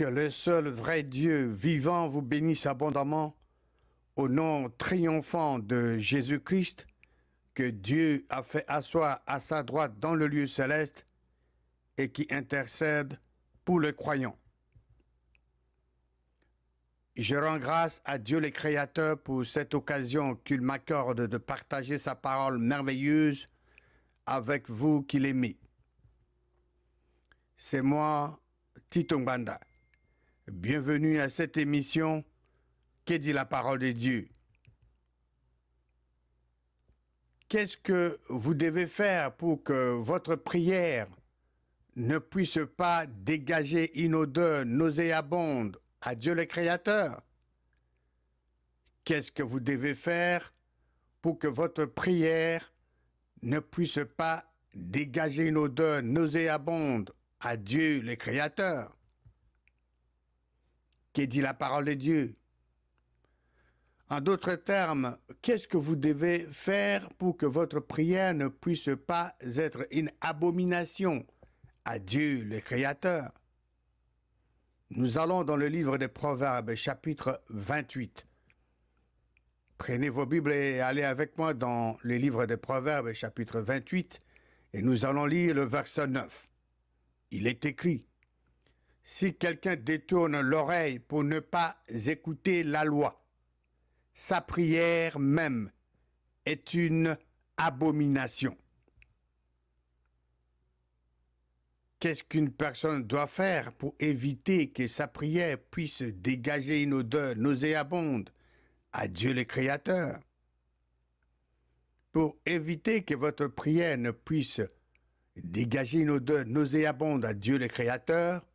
Que le seul vrai Dieu vivant vous bénisse abondamment au nom triomphant de Jésus-Christ, que Dieu a fait asseoir à sa droite dans le lieu céleste et qui intercède pour le croyant. Je rends grâce à Dieu le Créateur pour cette occasion qu'il m'accorde de partager sa parole merveilleuse avec vous qui l'aimez. C'est moi, Tito Mbanda. Bienvenue à cette émission qui dit la parole de Dieu. Qu'est-ce que vous devez faire pour que votre prière ne puisse pas dégager une odeur nauséabonde à Dieu le Créateur? Qu'est-ce que vous devez faire pour que votre prière ne puisse pas dégager une odeur nauséabonde à Dieu le Créateur? Qui dit la parole de Dieu? En d'autres termes, qu'est-ce que vous devez faire pour que votre prière ne puisse pas être une abomination à Dieu le Créateur? Nous allons dans le livre des Proverbes, chapitre 28. Prenez vos Bibles et allez avec moi dans le livre des Proverbes, chapitre 28, et nous allons lire le verset 9. Il est écrit: « Si quelqu'un détourne l'oreille pour ne pas écouter la loi, sa prière même est une abomination. » Qu'est-ce qu'une personne doit faire pour éviter que sa prière puisse dégager une odeur nauséabonde à Dieu le Créateur? Pour éviter que votre prière ne puisse dégager une odeur nauséabonde à Dieu le Créateur,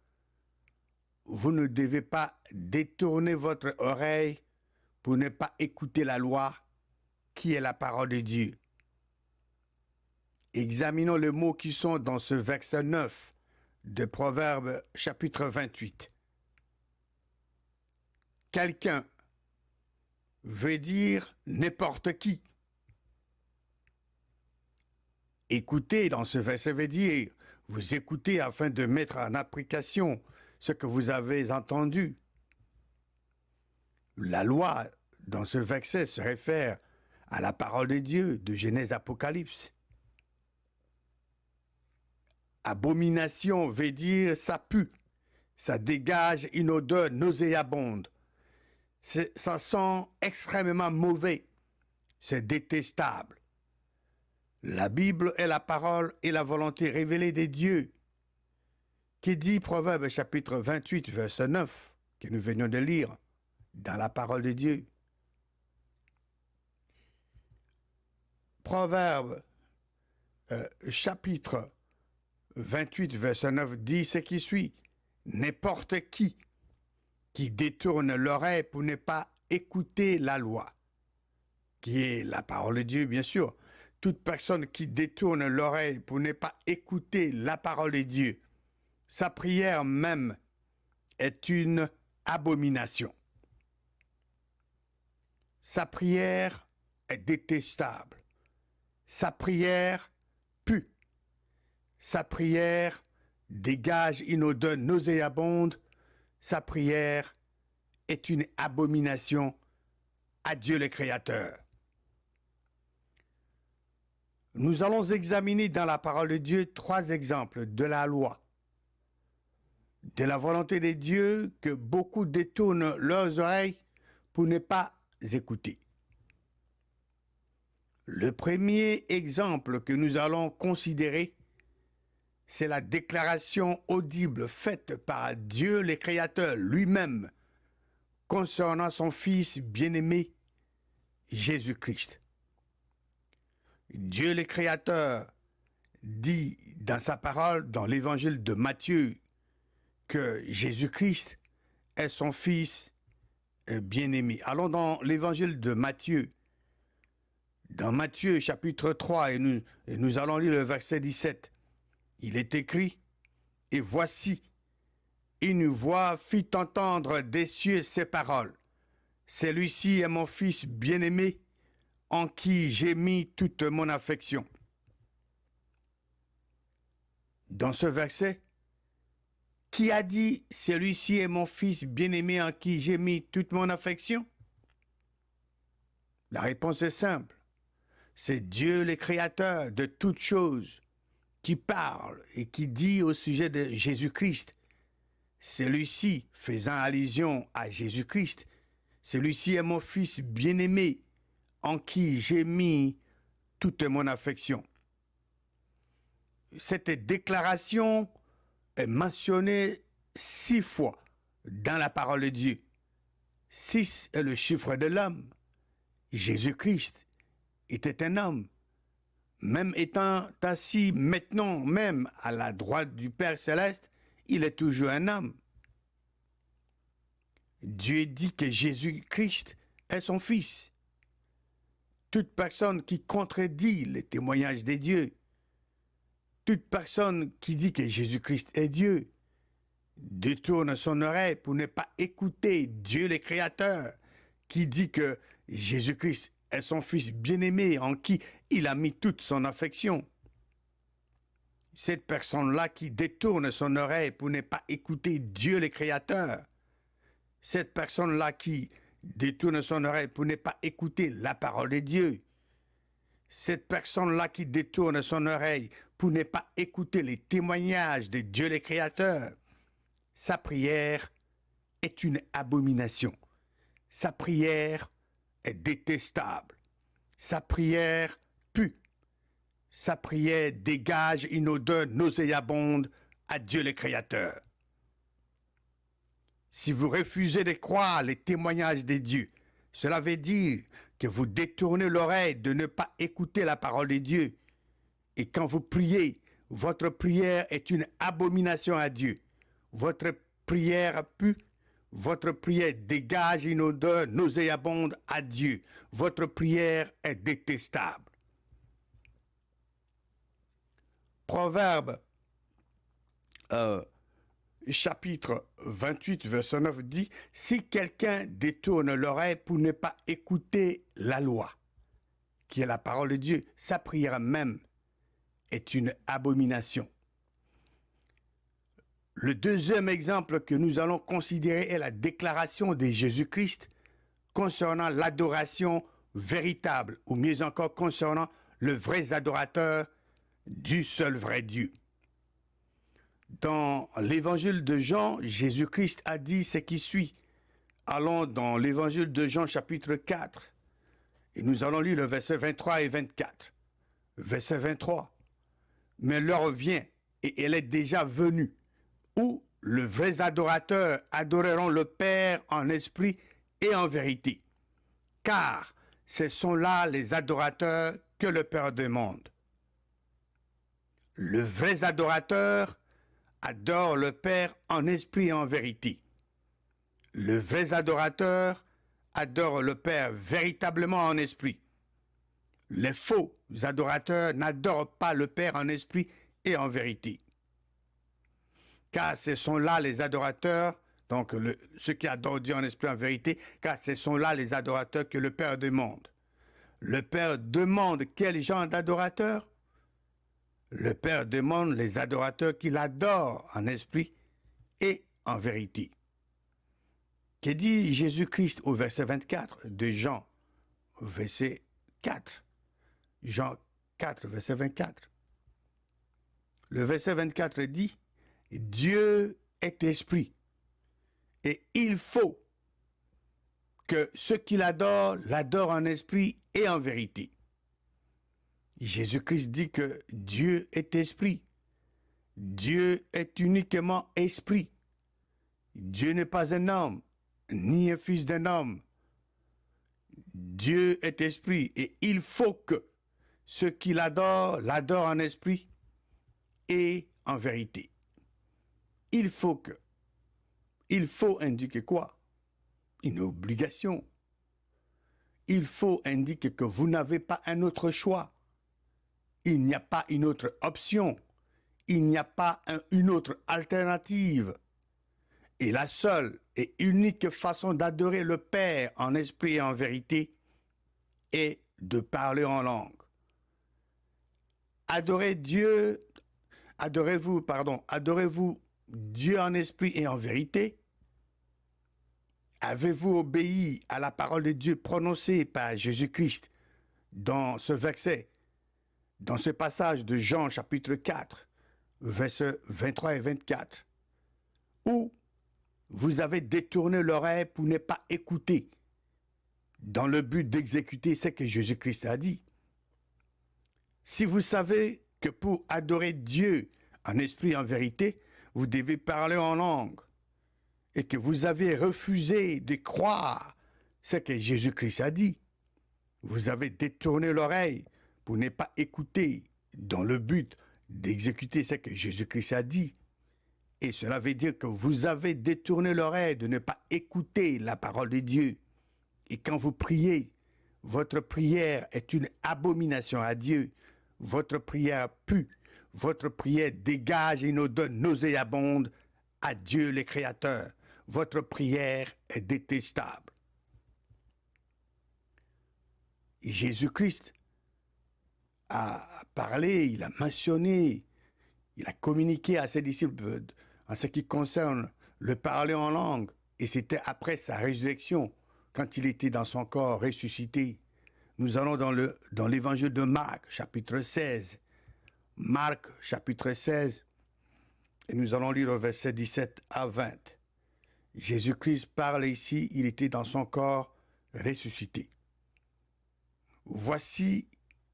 vous ne devez pas détourner votre oreille pour ne pas écouter la loi, qui est la parole de Dieu. Examinons les mots qui sont dans ce verset 9 de Proverbes chapitre 28. Quelqu'un veut dire n'importe qui. Écouter dans ce verset veut dire vous écoutez afin de mettre en application ce que vous avez entendu. La loi dans ce verset se réfère à la parole de Dieu de Genèse Apocalypse. Abomination veut dire ça pue, ça dégage une odeur nauséabonde. Ça sent extrêmement mauvais, c'est détestable. La Bible est la parole et la volonté révélée de Dieu. Qui dit Proverbes chapitre 28, verset 9, que nous venions de lire dans la parole de Dieu. Proverbes chapitre 28, verset 9 dit ce qui suit. N'importe qui détourne l'oreille pour ne pas écouter la loi, qui est la parole de Dieu, bien sûr. Toute personne qui détourne l'oreille pour ne pas écouter la parole de Dieu, sa prière même est une abomination. Sa prière est détestable. Sa prière pue. Sa prière dégage une odeur nauséabonde. Sa prière est une abomination à Dieu le Créateur. Nous allons examiner dans la parole de Dieu 3 exemples de la loi, de la volonté de Dieu que beaucoup détournent leurs oreilles pour ne pas écouter. Le premier exemple que nous allons considérer, c'est la déclaration audible faite par Dieu le Créateur lui-même concernant son Fils bien-aimé, Jésus-Christ. Dieu le Créateur dit dans sa parole, dans l'évangile de Matthieu, que Jésus-Christ est son Fils bien-aimé. Allons dans l'évangile de Matthieu, dans Matthieu chapitre 3, et nous allons lire le verset 17. Il est écrit: « Et voici, une voix fit entendre des cieux ces paroles. Celui-ci est mon Fils bien-aimé, en qui j'ai mis toute mon affection. » Dans ce verset, qui a dit « Celui-ci est mon fils bien-aimé en qui j'ai mis toute mon affection » ? La réponse est simple. C'est Dieu le Créateur de toutes choses qui parle et qui dit au sujet de Jésus-Christ. Celui-ci, faisant allusion à Jésus-Christ, celui-ci est mon fils bien-aimé en qui j'ai mis toute mon affection. Cette déclaration est mentionnée 6 fois dans la parole de Dieu. 6 est le chiffre de l'homme. Jésus-Christ était un homme. Même étant assis maintenant même à la droite du Père Céleste, il est toujours un homme. Dieu dit que Jésus-Christ est son Fils. Toute personne qui contredit les témoignages de Dieu, toute personne qui dit que Jésus-Christ est Dieu, détourne son oreille pour ne pas écouter Dieu le Créateur, qui dit que Jésus-Christ est son Fils bien-aimé en qui il a mis toute son affection. Cette personne-là qui détourne son oreille pour ne pas écouter Dieu le Créateur, cette personne-là qui détourne son oreille pour ne pas écouter la parole de Dieu, cette personne-là qui détourne son oreille pour ne pas écouter les témoignages de Dieu le Créateur, sa prière est une abomination. Sa prière est détestable. Sa prière pue. Sa prière dégage une odeur nauséabonde à Dieu le Créateur. Si vous refusez de croire les témoignages de Dieu, cela veut dire que vous détournez l'oreille de ne pas écouter la parole de Dieu. Et quand vous priez, votre prière est une abomination à Dieu. Votre prière pue. Votre prière dégage une odeur nauséabonde à Dieu. Votre prière est détestable. Proverbe chapitre 28, verset 9 dit « Si quelqu'un détourne l'oreille pour ne pas écouter la loi, qui est la parole de Dieu, sa prière même est une abomination. » Le deuxième exemple que nous allons considérer est la déclaration de Jésus-Christ concernant l'adoration véritable, ou mieux encore concernant le vrai adorateur du seul vrai Dieu. Dans l'évangile de Jean, Jésus-Christ a dit ce qui suit. Allons dans l'évangile de Jean chapitre 4 et nous allons lire le verset 23 et 24. Verset 23. Mais l'heure vient et elle est déjà venue où le vrai adorateur adoreront le Père en esprit et en vérité. Car ce sont là les adorateurs que le Père demande. Le vrai adorateur adore le Père en esprit et en vérité. Le vrai adorateur adore le Père véritablement en esprit. Les faux adorateurs n'adorent pas le Père en esprit et en vérité. Car ce sont là les adorateurs, donc ceux qui adorent Dieu en esprit et en vérité, car ce sont là les adorateurs que le Père demande. Le Père demande quel genre d'adorateurs? Le Père demande les adorateurs qu'il adore en esprit et en vérité. Que dit Jésus-Christ au verset 24 de Jean, verset 4? Jean 4, verset 24. Le verset 24 dit « Dieu est esprit et il faut que ceux qui l'adorent l'adorent en esprit et en vérité. » Jésus-Christ dit que Dieu est esprit. Dieu est uniquement esprit. Dieu n'est pas un homme, ni un fils d'un homme. Dieu est esprit et il faut que ceux qui l'adorent l'adorent en esprit et en vérité. Il faut que. Il faut indiquer quoi? Une obligation. Il faut indiquer que vous n'avez pas un autre choix. Il n'y a pas une autre option. Il n'y a pas une autre alternative. Et la seule et unique façon d'adorer le Père en esprit et en vérité est de parler en langue. Adorez-vous Dieu en esprit et en vérité? Avez-vous obéi à la parole de Dieu prononcée par Jésus-Christ dans ce verset, dans ce passage de Jean chapitre 4, versets 23 et 24, où vous avez détourné l'oreille pour ne pas écouter dans le but d'exécuter ce que Jésus-Christ a dit? Si vous savez que pour adorer Dieu en esprit et en vérité, vous devez parler en langue, et que vous avez refusé de croire ce que Jésus-Christ a dit, vous avez détourné l'oreille pour ne pas écouter dans le but d'exécuter ce que Jésus-Christ a dit. Et cela veut dire que vous avez détourné l'oreille de ne pas écouter la parole de Dieu. Et quand vous priez, votre prière est une abomination à Dieu. Votre prière pue. Votre prière dégage une odeur nauséabonde à Dieu le Créateur. Votre prière est détestable. Jésus-Christ a parlé, il a mentionné, il a communiqué à ses disciples en ce qui concerne le parler en langue. Et c'était après sa résurrection, quand il était dans son corps ressuscité. Nous allons dans l'évangile de Marc, chapitre 16. Marc, chapitre 16, et nous allons lire le verset 17 à 20. Jésus-Christ parle ici, il était dans son corps ressuscité. Voici,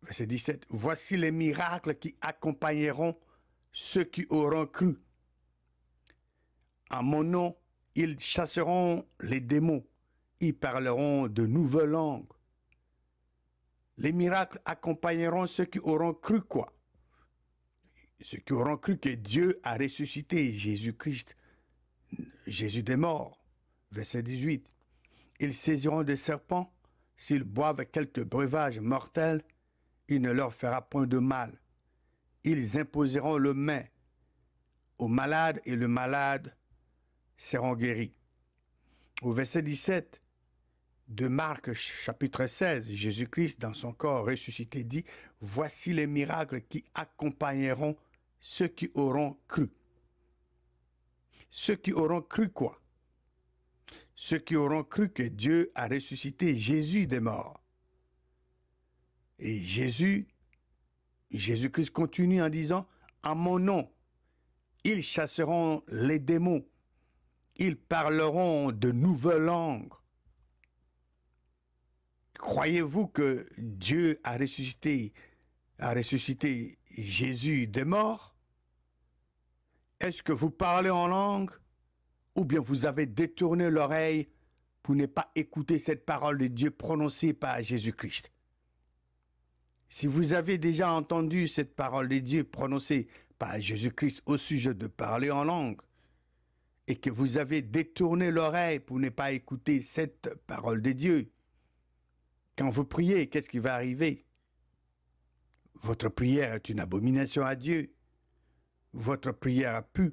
verset 17, voici les miracles qui accompagneront ceux qui auront cru. En mon nom, ils chasseront les démons, ils parleront de nouvelles langues. Les miracles accompagneront ceux qui auront cru quoi? Ceux qui auront cru que Dieu a ressuscité Jésus-Christ, Jésus des morts. Verset 18. Ils saisiront des serpents, s'ils boivent quelques breuvages mortels, il ne leur fera point de mal. Ils imposeront le main au malade et le malade seront guéris. Au verset 17 de Marc chapitre 16, Jésus-Christ dans son corps ressuscité dit, voici les miracles qui accompagneront ceux qui auront cru. Ceux qui auront cru quoi? Ceux qui auront cru que Dieu a ressuscité Jésus des morts. Et Jésus-Christ continue en disant, en mon nom, ils chasseront les démons, ils parleront de nouvelles langues. Croyez-vous que Dieu a ressuscité Jésus des morts? Est-ce que vous parlez en langue ou bien vous avez détourné l'oreille pour ne pas écouter cette parole de Dieu prononcée par Jésus-Christ? Si vous avez déjà entendu cette parole de Dieu prononcée par Jésus-Christ au sujet de parler en langue et que vous avez détourné l'oreille pour ne pas écouter cette parole de Dieu, quand vous priez, qu'est-ce qui va arriver? Votre prière est une abomination à Dieu. Votre prière pue.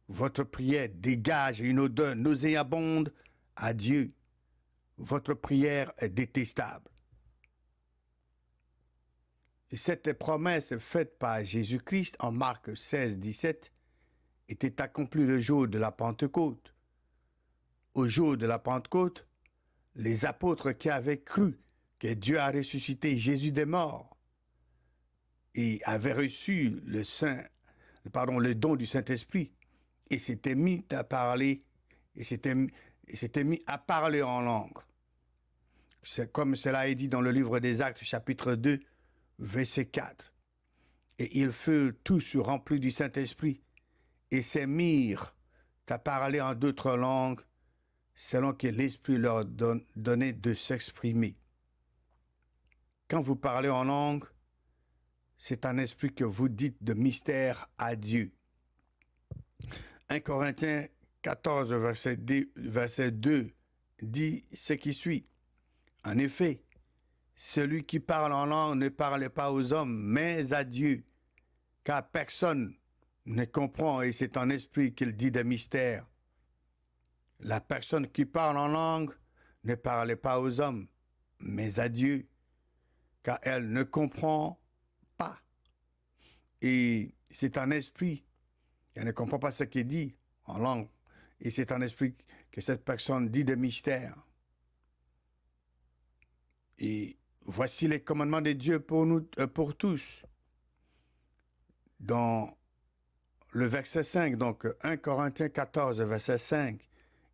Votre prière dégage une odeur nauséabonde à Dieu. Votre prière est détestable. Et cette promesse faite par Jésus-Christ en Marc 16, 17 était accomplie le jour de la Pentecôte. Au jour de la Pentecôte, les apôtres qui avaient cru que Dieu a ressuscité Jésus des morts et avaient reçu le don du Saint-Esprit et s'étaient mis à parler en langue. C'est comme cela est dit dans le livre des Actes, chapitre 2, verset 4. Et ils furent tous remplis du Saint-Esprit et se mirent à parler en d'autres langues selon que l'Esprit leur donnait de s'exprimer. Quand vous parlez en langue, c'est un esprit que vous dites de mystère à Dieu. 1 Corinthiens 14, verset 2 dit ce qui suit. En effet, celui qui parle en langue ne parle pas aux hommes, mais à Dieu, car personne ne comprend et c'est en esprit qu'il dit des mystères. La personne qui parle en langue ne parle pas aux hommes, mais à Dieu, car elle ne comprend pas. Et c'est un esprit Elle ne comprend pas ce qu'il dit en langue. Et c'est en esprit que cette personne dit des mystères. Et voici les commandements de Dieu pour nous, pour tous. Dans le verset 5, donc 1 Corinthiens 14, verset 5,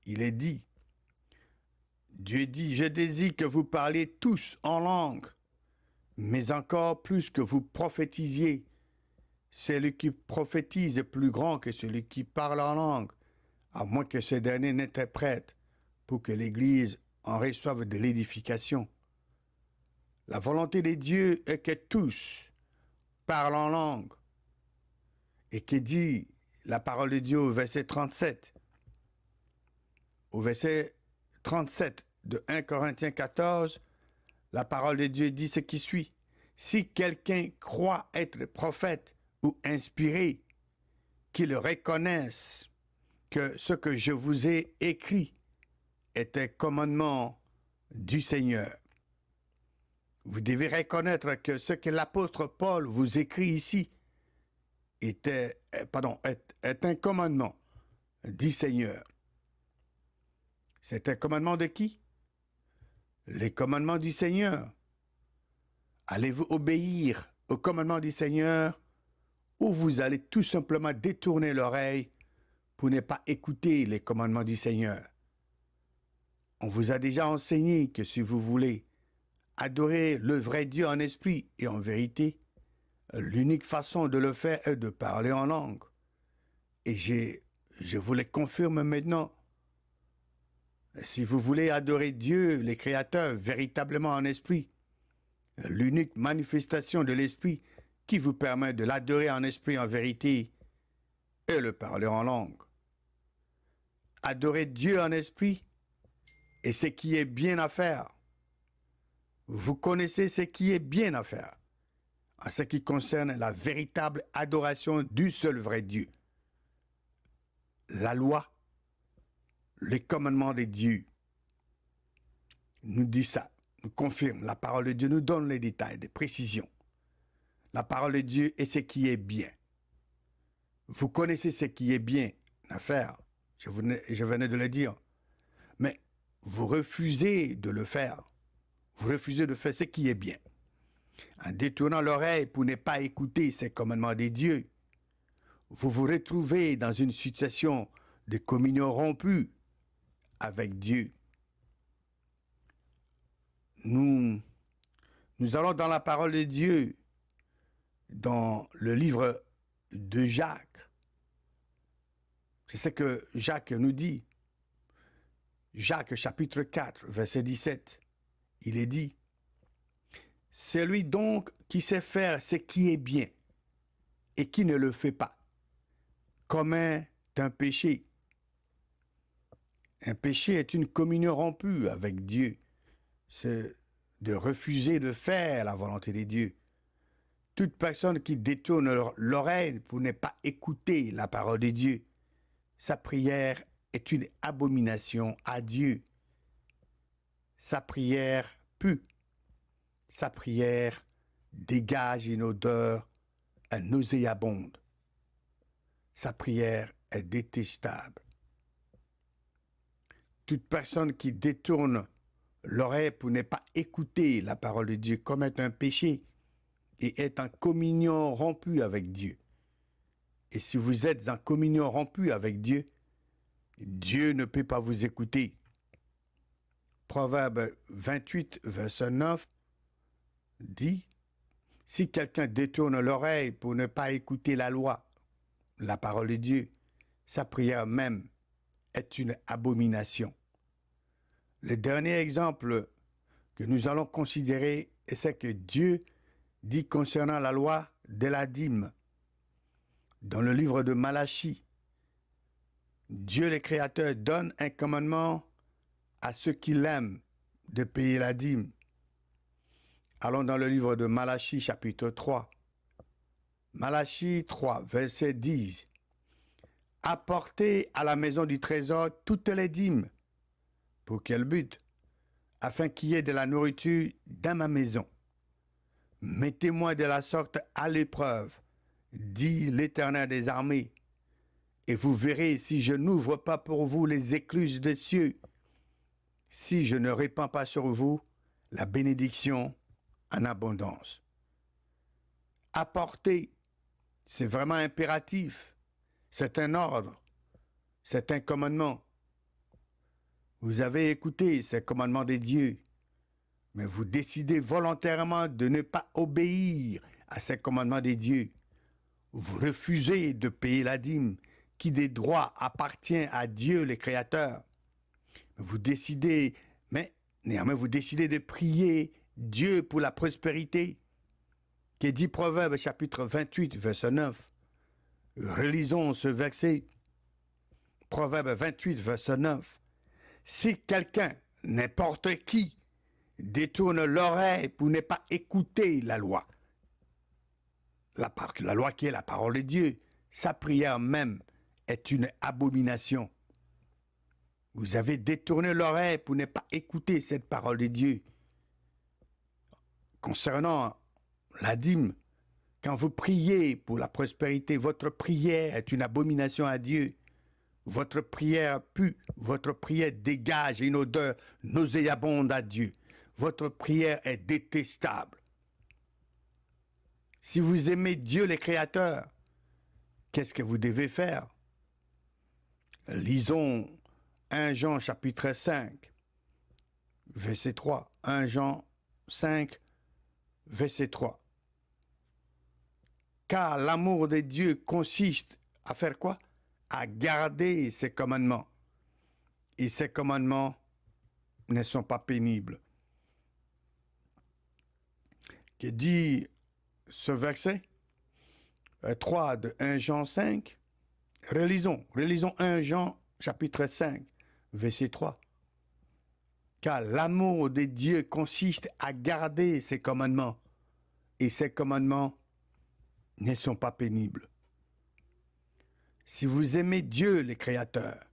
il est dit, Dieu dit, je désire que vous parliez tous en langue, mais encore plus que vous prophétisiez. Celui qui prophétise est plus grand que celui qui parle en langue, à moins que ce dernier n'interprète, pour que l'Église en reçoive de l'édification. La volonté de Dieu est que tous parlent en langue. Et que dit la parole de Dieu au verset 37? Au verset 37 de 1 Corinthiens 14, la parole de Dieu dit ce qui suit. Si quelqu'un croit être prophète ou inspiré, qu'il reconnaisse que ce que je vous ai écrit est un commandement du Seigneur. Vous devez reconnaître que ce que l'apôtre Paul vous écrit ici est un commandement du Seigneur. C'est un commandement de qui? Les commandements du Seigneur. Allez-vous obéir au commandement du Seigneur ou vous allez tout simplement détourner l'oreille pour ne pas écouter les commandements du Seigneur? On vous a déjà enseigné que si vous voulez adorer le vrai Dieu en esprit et en vérité, l'unique façon de le faire est de parler en langue. Et je vous le confirme maintenant. Si vous voulez adorer Dieu, le Créateur, véritablement en esprit, l'unique manifestation de l'esprit qui vous permet de l'adorer en esprit en vérité est le parler en langue. Adorer Dieu en esprit est ce qui est bien à faire. Vous connaissez ce qui est bien à faire en ce qui concerne la véritable adoration du seul vrai Dieu. La loi, les commandements de Dieu nous dit ça, nous confirme. La parole de Dieu nous donne les détails, des précisions. La parole de Dieu est ce qui est bien. Vous connaissez ce qui est bien à faire. Je venais de le dire. Mais vous refusez de le faire. Vous refusez de faire ce qui est bien. En détournant l'oreille pour ne pas écouter ces commandements de Dieu, vous vous retrouvez dans une situation de communion rompue avec Dieu. Nous allons dans la parole de Dieu, dans le livre de Jacques. C'est ce que Jacques nous dit. Jacques chapitre 4, verset 17. Il est dit, « Celui donc qui sait faire ce qui est bien et qui ne le fait pas, commet un péché. » Un péché est une communion rompue avec Dieu. C'est de refuser de faire la volonté de Dieu. Toute personne qui détourne l'oreille pour ne pas écouter la parole de Dieu, sa prière est une abomination à Dieu. Sa prière pue. Sa prière dégage une odeur nauséabonde. Sa prière est détestable. Toute personne qui détourne l'oreille pour ne pas écouter la parole de Dieu commet un péché et est en communion rompue avec Dieu. Et si vous êtes en communion rompue avec Dieu, Dieu ne peut pas vous écouter. Proverbe 28, verset 9 dit, « Si quelqu'un détourne l'oreille pour ne pas écouter la loi, la parole de Dieu, sa prière même est une abomination. » Le dernier exemple que nous allons considérer est ce que Dieu dit concernant la loi de la dîme. Dans le livre de Malachie, Dieu le Créateur donne un commandement à ceux qui l'aiment de payer la dîme. Allons dans le livre de Malachie, chapitre 3. Malachie 3, verset 10. « Apportez à la maison du trésor toutes les dîmes. » Pour quel but? Afin qu'il y ait de la nourriture dans ma maison. Mettez-moi de la sorte à l'épreuve, dit l'Éternel des armées, et vous verrez si je n'ouvre pas pour vous les écluses des cieux, si je ne répands pas sur vous la bénédiction en abondance. Apporter, c'est vraiment impératif, c'est un ordre, c'est un commandement. Vous avez écouté ces commandements de Dieu, mais vous décidez volontairement de ne pas obéir à ces commandements de Dieu. Vous refusez de payer la dîme qui des droits appartient à Dieu le Créateur. Vous décidez, mais néanmoins vous décidez de prier Dieu pour la prospérité. Qui dit Proverbe chapitre 28, verset 9. Relisons ce verset. Proverbe 28, verset 9. Si quelqu'un, n'importe qui, détourne l'oreille pour ne pas écouter la loi, la loi qui est la parole de Dieu, sa prière même est une abomination. Vous avez détourné l'oreille pour ne pas écouter cette parole de Dieu. Concernant la dîme, quand vous priez pour la prospérité, votre prière est une abomination à Dieu. Votre prière pue, votre prière dégage une odeur nauséabonde à Dieu. Votre prière est détestable. Si vous aimez Dieu le Créateur, qu'est-ce que vous devez faire? Lisons 1 Jean chapitre 5, verset 3. 1 Jean 5, verset 3. Car l'amour de Dieu consiste à faire quoi? À garder ses commandements. Et ces commandements ne sont pas pénibles. Que dit ce verset 3 de 1 Jean 5? Relisons 1 Jean chapitre 5, verset 3. Car l'amour de Dieu consiste à garder ses commandements. Et ces commandements ne sont pas pénibles. Si vous aimez Dieu, le Créateur,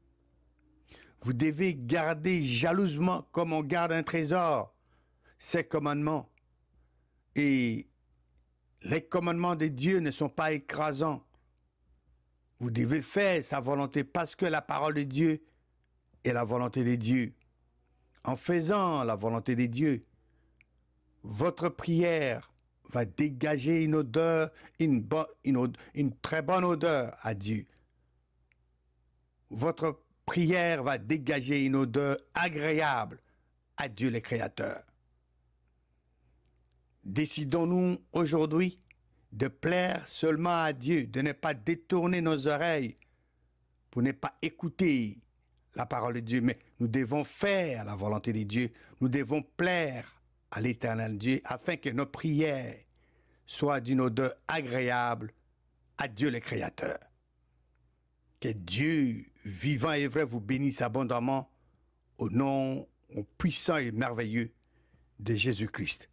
vous devez garder jalousement, comme on garde un trésor, ses commandements. Et les commandements de Dieu ne sont pas écrasants. Vous devez faire sa volonté parce que la parole de Dieu est la volonté de Dieu. En faisant la volonté de Dieu, votre prière va dégager une odeur, une très bonne odeur à Dieu. Votre prière va dégager une odeur agréable à Dieu le Créateur. Décidons-nous aujourd'hui de plaire seulement à Dieu, de ne pas détourner nos oreilles pour ne pas écouter la parole de Dieu, mais nous devons faire la volonté de Dieu, nous devons plaire à l'Éternel Dieu afin que nos prières soient d'une odeur agréable à Dieu le Créateur. Que Dieu vivant et vrai vous bénisse abondamment au nom puissant et merveilleux de Jésus-Christ.